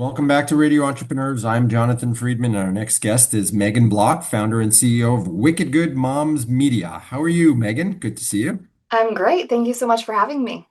Welcome back to Radio Entrepreneurs. I'm Jonathan Freedman, and our next guest is Megan Block, founder and CEO of Wicked Good Moms Media. How are you, Megan? Good to see you. I'm great. Thank you so much for having me.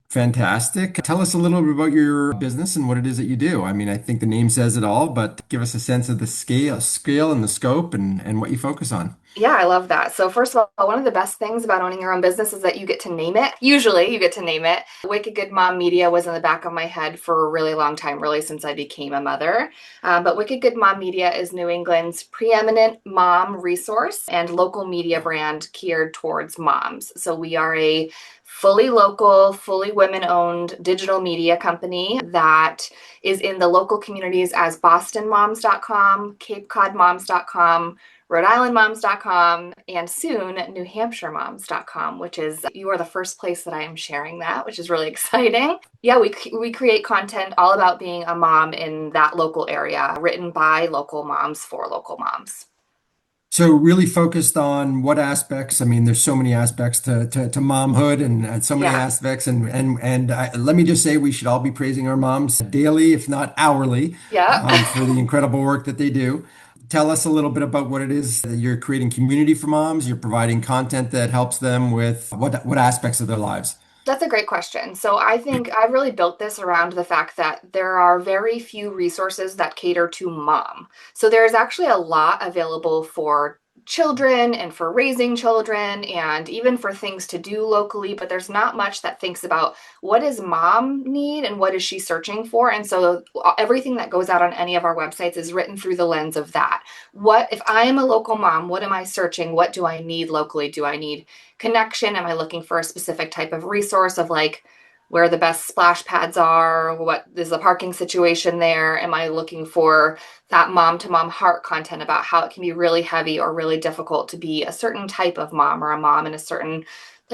Fantastic. Tell us a little bit about your business and what it is that you do. I mean, I think the name says it all, but give us a sense of the scale and the scope and what you focus on. Yeah, I love that. So, first of all, one of the best things about owning your own business is that you get to name it. Usually, you get to name it. Wicked Good Mom Media was in the back of my head for a really long time, really since I became a mother. But Wicked Good Mom Media is New England's preeminent mom resource and local media brand geared towards moms. So, we are a fully local, fully women owned digital media company that is in the local communities as bostonmoms.com, capecodmoms.com, rhodeislandmoms.com, and soon newhampshiremoms.com, which is you are the first place that I am sharing that, which is really exciting. Yeah, we create content all about being a mom in that local area, written by local moms for local moms. So really focused on what aspects. I mean, there's so many aspects to momhood and so many Yeah. aspects. Let me just say we should all be praising our moms daily, if not hourly, Yeah. for the incredible work that they do. Tell us a little bit about what it is that you're creating community for moms. You're providing content that helps them with what aspects of their lives. That's a great question. So I think I really built this around the fact that there are very few resources that cater to mom. So there's actually a lot available for children and for raising children and even for things to do locally, but there's not much that thinks about what does mom need and what is she searching for. And so everything that goes out on any of our websites is written through the lens of that. What if I am a local mom, what am I searching? What do I need locally? Do I need connection? Am I looking for a specific type of resource of like where the best splash pads are? What is the parking situation there? Am I looking for that mom to mom heart content about how it can be really heavy or really difficult to be a certain type of mom or a mom in a certain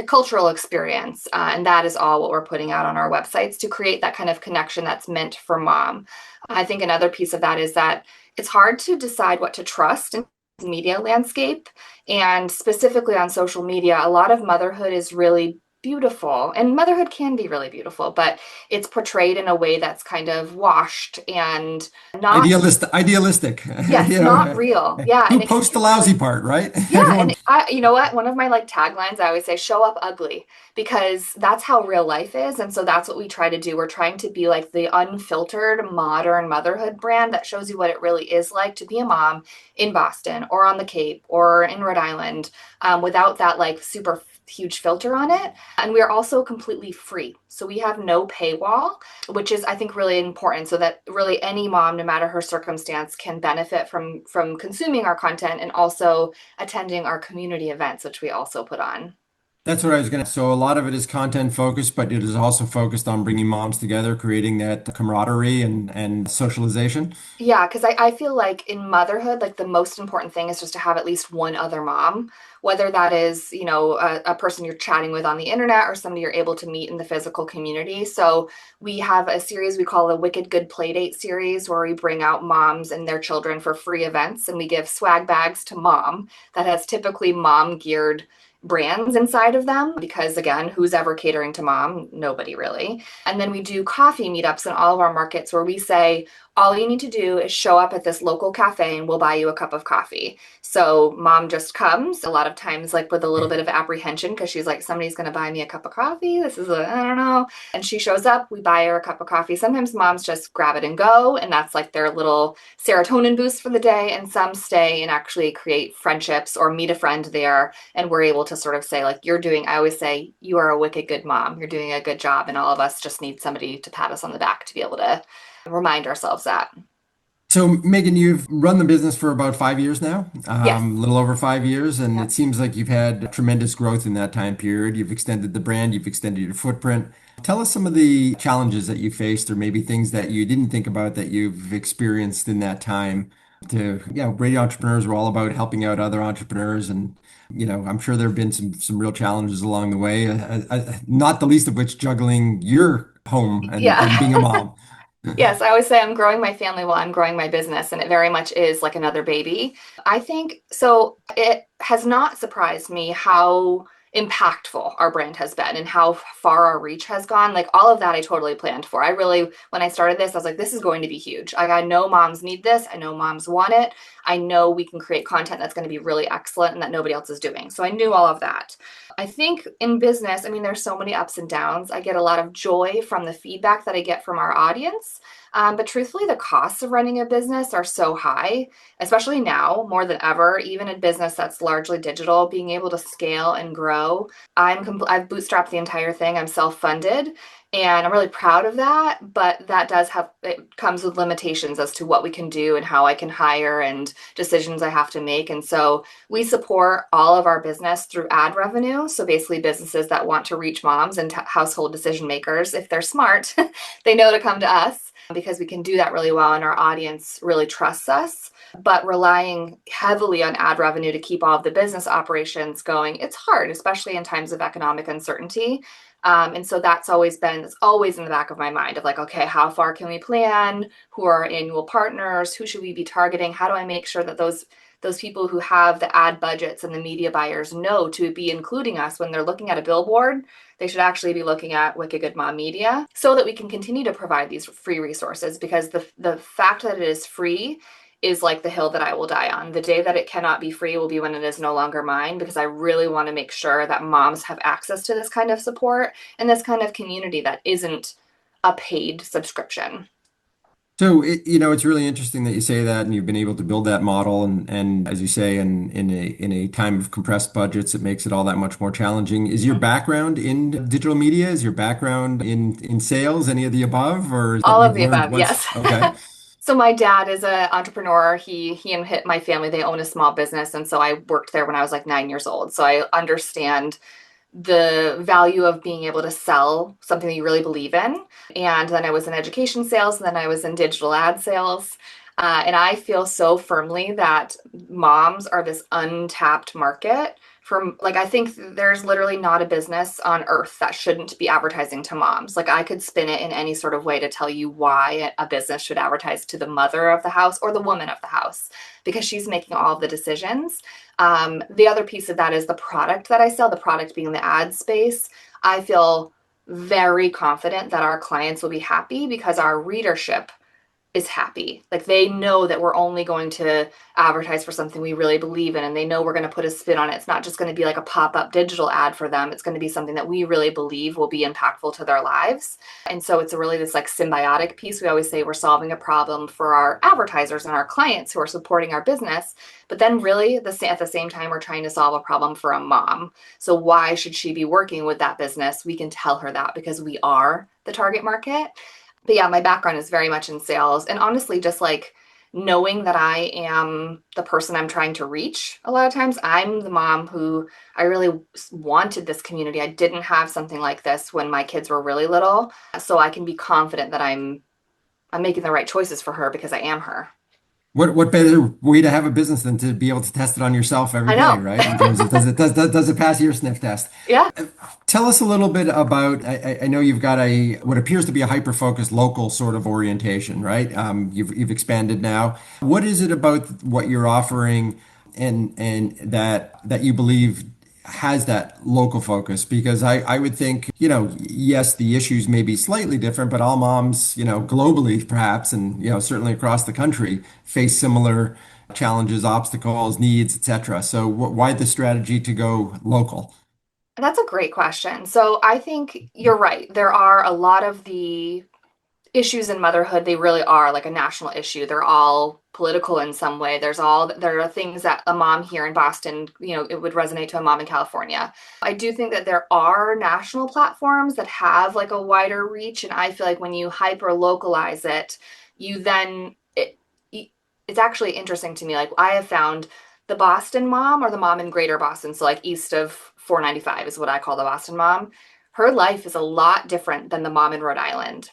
cultural experience? And that is all what we're putting out on our websites to create that kind of connection that's meant for mom. I think another piece of that is that it's hard to decide what to trust in the media landscape, and specifically on social media. A lot of motherhood is really beautiful, and motherhood can be really beautiful, but it's portrayed in a way that's kind of washed and not, Idealistic, yes, you not know, real. Yeah, who and it can posts be the really, lousy part, right? yeah, Everyone. and you know what? One of my taglines I always say, show up ugly, because that's how real life is. And so that's what we try to do. We're trying to be like the unfiltered modern motherhood brand that shows you what it really is like to be a mom in Boston or on the Cape or in Rhode Island, without that super huge filter on it. And we're also completely free. So we have no paywall, which is I think really important so that really any mom, no matter her circumstance, can benefit from consuming our content and also attending our community events, which we also put on. That's what I was gonna. So a lot of it is content focused, but it is also focused on bringing moms together, creating that camaraderie and socialization. Yeah, because I feel like in motherhood, the most important thing is just to have at least one other mom, whether that is, a person you're chatting with on the internet or somebody you're able to meet in the physical community. So we have a series we call the Wicked Good Playdate series where we bring out moms and their children for free events, and we give swag bags to mom that has typically mom geared brands inside of them because again, who's ever catering to mom? Nobody really. And then we do coffee meetups in all of our markets where we say all you need to do is show up at this local cafe and we'll buy you a cup of coffee. So mom just comes a lot of times with a little bit of apprehension because she's like, somebody's going to buy me a cup of coffee. This is I don't know. And she shows up, we buy her a cup of coffee. Sometimes moms just grab it and go, and that's like their little serotonin boost for the day. And some stay and actually create friendships or meet a friend there. And we're able to sort of say I always say, you are a wicked good mom. You're doing a good job. And all of us just need somebody to pat us on the back to be able to remind ourselves that. So Megan, you've run the business for about 5 years now, Yes. a little over 5 years, and Yep. it seems like you've had tremendous growth in that time period. You've extended the brand, you've extended your footprint. Tell us some of the challenges that you faced, or maybe things that you didn't think about that you've experienced in that time. Radio entrepreneurs were all about helping out other entrepreneurs, and I'm sure there have been some real challenges along the way. Not the least of which juggling your home and Yeah. being a mom. Yes, I always say I'm growing my family while I'm growing my business, and it very much is like another baby. I think so. It has not surprised me how impactful our brand has been and how far our reach has gone. Like all of that I totally planned for. I really, when I started this, I was like, this is going to be huge. Like I know moms need this. I know moms want it. I know we can create content that's going to be really excellent and that nobody else is doing. So I knew all of that. I think in business, I mean, there's so many ups and downs. I get a lot of joy from the feedback that I get from our audience. But truthfully, the costs of running a business are so high, especially now more than ever, even a business that's largely digital, being able to scale and grow. I've bootstrapped the entire thing. I'm self-funded and I'm really proud of that, but that does have, it comes with limitations as to what we can do and how I can hire and decisions I have to make. And so we support all of our business through ad revenue. So basically businesses that want to reach moms and household decision makers, if they're smart, they know to come to us because we can do that really well and our audience really trusts us. But relying heavily on ad revenue to keep all of the business operations going, it's hard, especially in times of economic uncertainty. And so that's always been, it's always in the back of my mind of like, okay, how far can we plan? Who are our annual partners? Who should we be targeting? How do I make sure that those people who have the ad budgets and the media buyers know to be including us when they're looking at a billboard? They should actually be looking at Wicked Good Mom Media so that we can continue to provide these free resources, because the fact that it is free is like the hill that I will die on. The day that it cannot be free will be when it is no longer mine, because I really want to make sure that moms have access to this kind of support and this kind of community that isn't a paid subscription. So it's really interesting that you say that, and you've been able to build that model, and as you say, in a time of compressed budgets, it makes it all that much more challenging. Is your background in digital media? Is your background in sales? Any of the above, or is that All of you've the learned above, once? yes. Okay. So my dad is an entrepreneur. He and my family, they own a small business. And so I worked there when I was like 9 years old. So I understand the value of being able to sell something that you really believe in. And then I was in education sales, and then I was in digital ad sales. And I feel so firmly that moms are this untapped market. From like, I think there's literally not a business on earth that shouldn't be advertising to moms. Like, I could spin it in any sort of way to tell you why a business should advertise to the mother of the house or the woman of the house, because she's making all of the decisions. The other piece of that is the product that I sell, the product being the ad space. I feel very confident that our clients will be happy because our readership is happy. Like they know that we're only going to advertise for something we really believe in, and they know we're going to put a spin on it. It's not just going to be like a pop-up digital ad for them. It's going to be something that we really believe will be impactful to their lives. And so it's a really this like symbiotic piece. We always say we're solving a problem for our advertisers and our clients who are supporting our business, but then really at the same time, we're trying to solve a problem for a mom. So why should she be working with that business? We can tell her that because we are the target market. But yeah, my background is very much in sales. And honestly, just like knowing that I am the person I'm trying to reach, a lot of times I'm the mom who I really wanted this community. I didn't have something like this when my kids were really little. So I can be confident that I'm making the right choices for her because I am her. What better way to have a business than to be able to test it on yourself every I day, know. right? In terms of does it pass your sniff test? Yeah. Tell us a little bit about. I know you've got a what appears to be a hyper-focused local sort of orientation, right? You've expanded now. What is it about what you're offering, and that you believe has that local focus? Because I would think, yes, the issues may be slightly different, but all moms, globally perhaps, and, certainly across the country face similar challenges, obstacles, needs, etc. So why the strategy to go local? That's a great question. So I think you're right. There are a lot of the issues in motherhood, they really are like a national issue. They're all political in some way. There are things that a mom here in Boston, it would resonate to a mom in California. I do think that there are national platforms that have like a wider reach, and I feel like when you hyper localize it, you then it's actually interesting to me. Like I have found the Boston mom, or the mom in Greater Boston, so like east of 495 is what I call the Boston mom. Her life is a lot different than the mom in Rhode Island.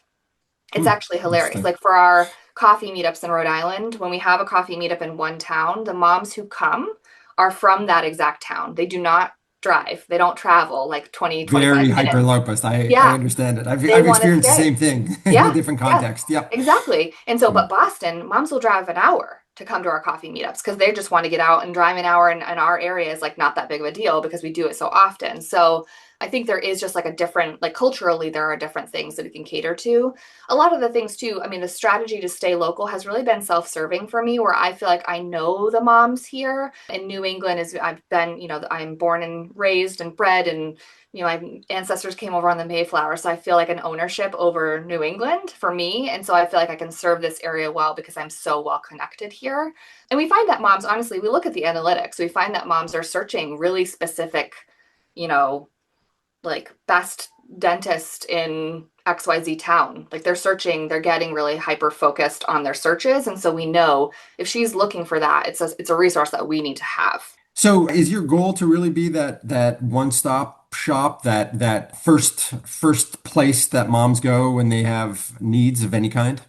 It's Hmm, actually hilarious. interesting. Like for our coffee meetups in Rhode Island, when we have a coffee meetup in one town, the moms who come are from that exact town. They do not drive. They don't travel like 20, 25 Very hyper minutes. locust. I Yeah, understand it. they I've want to experienced the stay. same thing in a Yeah, different yeah, context. Yep. exactly. And so, Hmm. but Boston, moms will drive an hour. to come to our coffee meetups because they just want to get out and drive an hour, and our area is like not that big of a deal because we do it so often. So I think there is just like a different, like culturally, there are different things that we can cater to. A lot of the things too, I mean, the strategy to stay local has really been self-serving for me, where I feel like I know the moms here in New England. Is I've been, I'm born and raised and bred, and my ancestors came over on the Mayflower, so I feel like an ownership over New England for me. And so I feel like I can serve this area well because I'm so well connected here. And we find that moms, honestly, we look at the analytics, we find that moms are searching really specific, you know, like best dentist in XYZ town. Like they're searching, they're getting really hyper focused on their searches. And so we know if she's looking for that, it's a resource that we need to have. So is your goal to really be that one-stop shop, that first place that moms go when they have needs of any kind?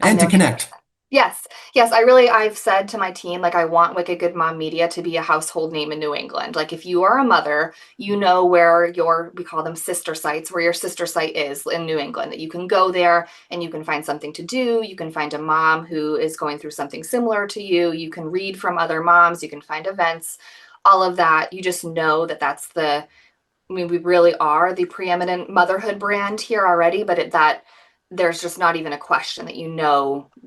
A And to million connect. percent. Yes. Yes. I've said to my team, like, I want Wicked Good Mom Media to be a household name in New England. Like, if you are a mother, you know where we call them sister sites, where your sister site is in New England, that you can go there and you can find something to do. You can find a mom who is going through something similar to you. You can read from other moms. You can find events, all of that. You just know that I mean, we really are the preeminent motherhood brand here already, but that there's just not even a question that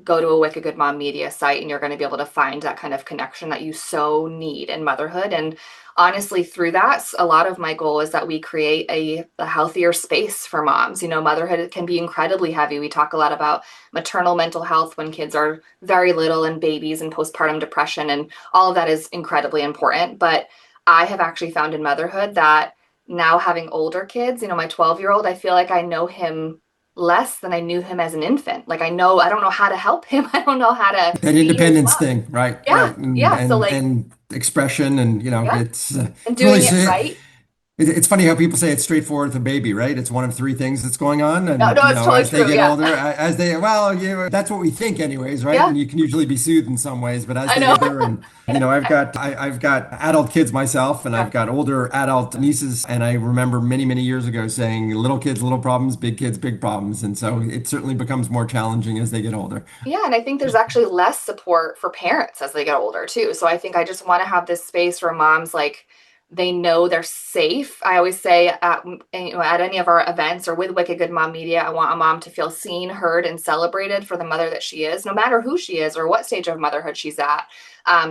go to a Wicked Good Mom Media site and you're going to be able to find that kind of connection that you so need in motherhood. And honestly, through that, a lot of my goal is that we create a healthier space for moms. Motherhood can be incredibly heavy. We talk a lot about maternal mental health when kids are very little and babies and postpartum depression, and all of that is incredibly important. But I have actually found in motherhood that now having older kids, my 12-year-old, I feel like I know him less than I knew him as an infant. Like I don't know how to help him. I don't know how to That be his independence mom. thing, right, Yeah, right, and yeah. So and like, and expression, and yeah, and it's really doing it right. it's funny how people say it's straightforward with a baby, right? It's one of three things that's going on, No, and no, it's totally as they true. get Yeah, older, as they that's what we think, anyways, right? yeah. And you can usually be soothed in some ways, but as I they know. get older, and I've got adult kids myself, and Yeah, I've got older adult nieces, and I remember many years ago saying, "Little kids, little problems; big kids, big problems," and so it certainly becomes more challenging as they get older. yeah, and I think there's actually less support for parents as they get older too. So I think I just want to have this space where moms like they know they're safe. I always say at any of our events or with Wicked Good Mom Media, I want a mom to feel seen, heard, and celebrated for the mother that she is, no matter who she is or what stage of motherhood she's at.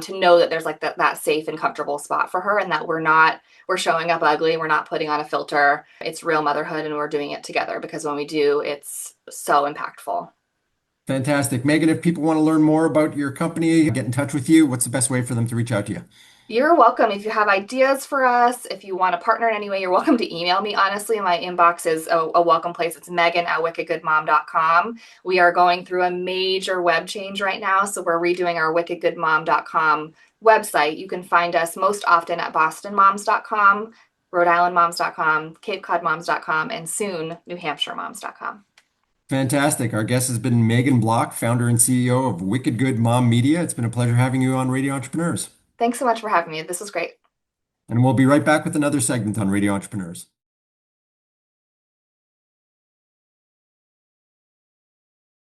To know that there's like that safe and comfortable spot for her, and that we're showing up ugly, we're not putting on a filter. It's real motherhood, and we're doing it together because when we do, it's so impactful. Fantastic. Megan, if people want to learn more about your company, get in touch with you, what's the best way for them to reach out to you? You're welcome. If you have ideas for us, if you want to partner in any way, you're welcome to email me. Honestly, my inbox is a welcome place. It's Megan@wickedgoodmom.com. We are going through a major web change right now, so we're redoing our wickedgoodmom.com website. You can find us most often at bostonmoms.com, Rhode Island moms.com, Cape Cod moms.com, and soon New Hampshire moms.com. Fantastic. Our guest has been Megan Block, founder and CEO of Wicked Good Mom Media. It's been a pleasure having you on Radio Entrepreneurs. Thanks so much for having me. This was great. And we'll be right back with another segment on Radio Entrepreneurs.